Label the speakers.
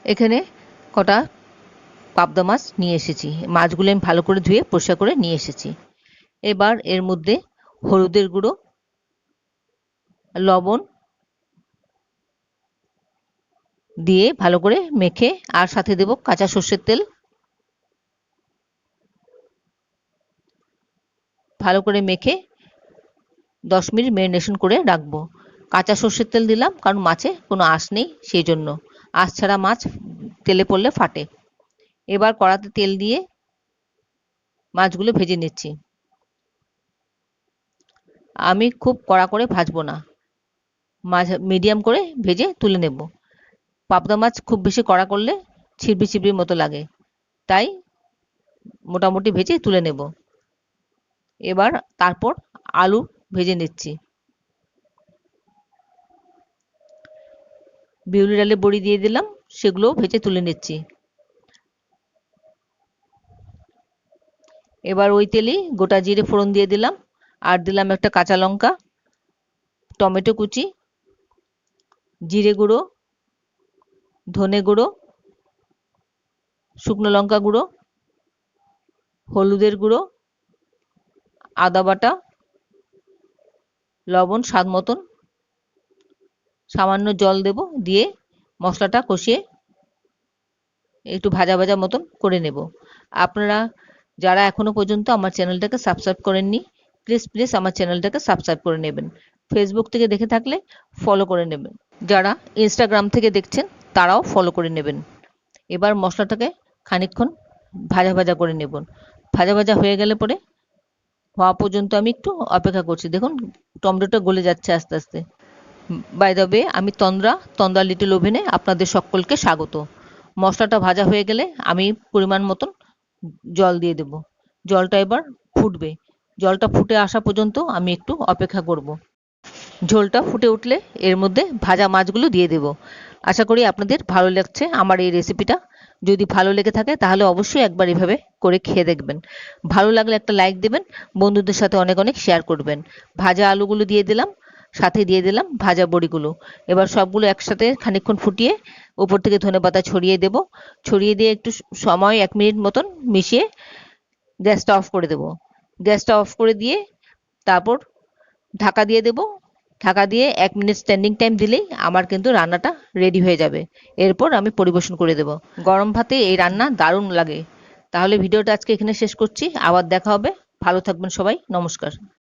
Speaker 1: এখানে কটা পাবদা মাছ নিয়ে এসেছি। মাছগুলো আমি ভালো করে ধুয়ে পরিষ্কার করে নিয়ে এসেছি। এবার এর মধ্যে হলুদের গুঁড়ো, লবণ দিয়ে ভালো করে মেখে, আর সাথে দেব কাঁচা সর্ষের তেল। ভালো করে মেখে 10 মিনিট ম্যারিনেশন করে রাখবো। কাঁচা সর্ষের তেল দিলাম কারণ মাছে কোনো আঁশ নেই, সেই জন্য। আঁশ ছাড়া মাছ তেলে পড়লে ফাটে। এবার কড়াতে তেল দিয়ে মাছগুলো ভেজে নিচ্ছি। আমি খুব কড়া করে ভাজবো না, মাছ মিডিয়াম করে ভেজে তুলে নেব। পাবদা মাছ খুব বেশি কড়া করলে ছিবড়ি ছিবড়ির মতো লাগে, তাই মোটামুটি ভেজে তুলে নেব। এবার তারপর আলু ভেজে নিচ্ছি। বিউলি ডালের বড়ি দিয়ে দিলাম, সেগুলোও ভেজে তুলে নিচ্ছি। এবার ওই তেলেই গোটা জিরে ফোড়ন দিয়ে দিলাম, আর দিলাম একটা কাঁচা লঙ্কা, টমেটো কুচি, জিরে গুঁড়ো, ধনে গুঁড়ো, শুকনো লঙ্কা গুঁড়ো, হলুদের গুঁড়ো, আদা বাটা, লবণ স্বাদ মতন, সামান্য জল দেব, দিয়ে মশলাটা কষিয়ে একটু ভাজা ভাজা মতন করে নেব। আপনারা যারা এখনো পর্যন্ত আমার চ্যানেলটাকে সাবস্ক্রাইব করেননি, প্লিজ আমার চ্যানেলটাকে সাবস্ক্রাইব করে নেবেন। ফেসবুক থেকে দেখে থাকলে ফলো করে নেবেন, যারা ইনস্টাগ্রাম থেকে দেখছেন তারাও ফলো করে নেবেন। এবার মশলাটাকে খানিকক্ষণ ভাজা ভাজা করে নেব। ভাজা ভাজা হয়ে গেলে পরে হওয়া পর্যন্ত আমি একটু অপেক্ষা করছি। দেখুন টমেটোটা গলে যাচ্ছে আস্তে আস্তে। বাই দ্য ওয়ে, আমি তন্দ্রা লিটল ওভেনে আপনাদের সকলকে স্বাগত। মশলাটা ভাজা হয়ে গেলে আমি পরিমাণ মতন জল দিয়ে দেব। জলটা এবার ফুটবে। জলটা ফুটে আসা পর্যন্ত আমি একটু অপেক্ষা করব। ঝোলটা ফুটে উঠলে এর মধ্যে ভাজা মাছগুলো দিয়ে দেব। আশা করি আপনাদের ভালো লাগছে আমার এই রেসিপিটা। যদি ভালো লেগে থাকে তাহলে অবশ্যই একবার এভাবে করে খেয়ে দেখবেন। ভালো লাগলে একটা লাইক দেবেন, বন্ধুদের সাথে অনেক অনেক শেয়ার করবেন। ভাজা আলুগুলো দিয়ে দিলাম, সাথে দিয়ে দিলাম ভাজা বড়িগুলো। এবার সবগুলো একসাথে খানিকক্ষণ ফুটিয়ে উপর থেকে ধনেপাতা ছড়িয়ে দেব। ছড়িয়ে দিয়ে একটু সময় 1 মিনিট মতন মিশিয়ে গ্যাসটা অফ করে দেব। গ্যাসটা অফ করে দিয়ে তারপর ঢাকা দিয়ে দেব। ঢাকা দিয়ে 1 মিনিট স্ট্যান্ডিং টাইম দিলেই আমার কিন্তু রান্নাটা রেডি হয়ে যাবে। এরপর আমি পরিবেশন করে দেব। গরম ভাতে এই রান্না দারুণ লাগে। তাহলে ভিডিওটা আজকে এখানে শেষ করছি। আবার দেখা হবে। ভালো থাকবেন সবাই। নমস্কার।